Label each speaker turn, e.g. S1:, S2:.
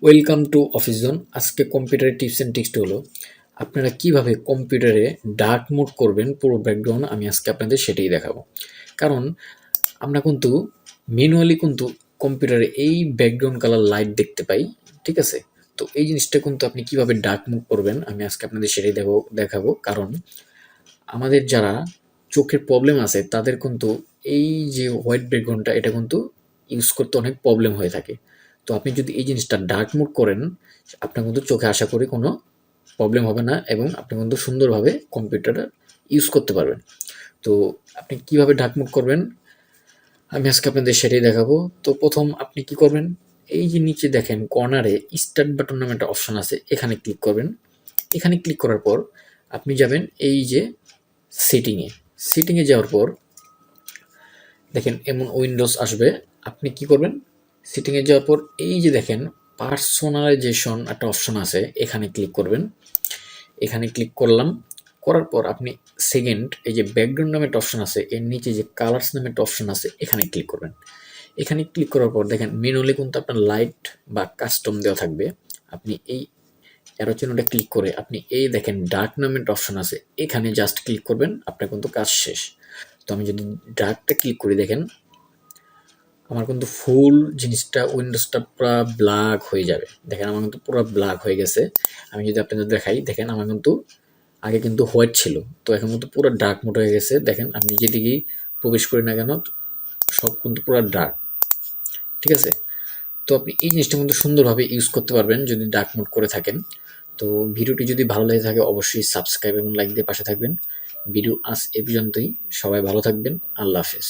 S1: Welcome to office zone. আজকে কম্পিউটারের tips and ট্রিক্সটা হলো আপনারা কিভাবে কম্পিউটারে ডার্ক মোড করবেন পুরো ব্যাকগ্রাউন্ড। আমি আজকে আপনাদের সেটাই দেখাবো। কারণ আমরা কিন্তু ম্যানুয়ালি কিন্তু কম্পিউটারে এই ব্যাকগ্রাউন্ড কালার লাইট দেখতে পাই, ঠিক আছে? তো এই জিনিসটা কিন্তু আপনি কিভাবে ডার্ক মোড করবেন আমি আজকে আপনাদের সেটাই দেখাবো। কারণ আমাদের যারা চোখের প্রবলেম আছে তাদের কিন্তু এই যে হোয়াইট ব্যাকগ্রাউন্ডটা এটা কিন্তু ইউজ করতে অনেক প্রবলেম হয়ে থাকে। তো আপনি যদি এই জিনিসটা ডার্ক মোড করেন, আপনার কিন্তু চোখে আশা করি কোনো প্রবলেম হবে না এবং আপনি কিন্তু সুন্দরভাবে কম্পিউটারটা ইউজ করতে পারবেন। তো আপনি কিভাবে ডার্ক মোড করবেন আমি আজকে আপনাদের সেটাই দেখাবো। তো প্রথম আপনি কি করবেন, এই যে নিচে দেখেন কর্নারে স্টার্ট বাটন নামে একটা অপশন আছে, এখানে ক্লিক করবেন। এখানে ক্লিক করার পর আপনি যাবেন এই যে সেটিংয়ে। সেটিংয়ে যাওয়ার পর দেখেন এমন উইন্ডোজ আসবে। আপনি কি করবেন, সেটিংয়ে যাওয়ার পর এই যে দেখেন পার্সোনালাইজেশন একটা অপশন আছে, এখানে ক্লিক করবেন। এখানে ক্লিক করলাম, করার পর আপনি সেকেন্ড এই যে ব্যাকগ্রাউন্ড নামে একটা অপশন আছে, এর নিচে যে কালার্স নামে একটা অপশন আছে, এখানে ক্লিক করবেন। এখানে ক্লিক করার পর দেখেন ম্যানুয়ালি কিন্তু আপনার লাইট বা কাস্টম দেওয়া থাকবে। আপনি এই অ্যারো চিহ্নটা ক্লিক করে আপনি এই দেখেন ডার্ক নামে একটা অপশন আছে, এখানে জাস্ট ক্লিক করবেন, আপনার কিন্তু কাজ শেষ। তো আমি যদি ডার্কটা ক্লিক করি দেখেন আমার কিন্তু ফুল জিনিসটা উইন্ডোজটা পুরো ব্ল্যাক হয়ে যাবে। দেখেন আমার কিন্তু পুরো ব্ল্যাক হয়ে গেছে। আমি যদি আপনাদের দেখাই, দেখেন আমার কিন্তু আগে কিন্তু হোয়াইট ছিল, তো এখন কিন্তু পুরো ডার্ক মোড হয়ে গেছে। দেখেন আমি যেদিকেই প্রবেশ করি না কেন সব কিন্তু পুরো ডার্ক, ঠিক আছে? তো আপনি এই জিনিসটা কিন্তু সুন্দরভাবে ইউজ করতে পারবেন যদি ডার্ক মোড করে থাকেন। তো ভিডিওটি যদি ভালো লেগে থাকে অবশ্যই সাবস্ক্রাইব এবং লাইক দিয়ে পাশে থাকবেন। ভিডিও আজ এ পর্যন্তই। সবাই ভালো থাকবেন। আল্লাহ হাফেজ।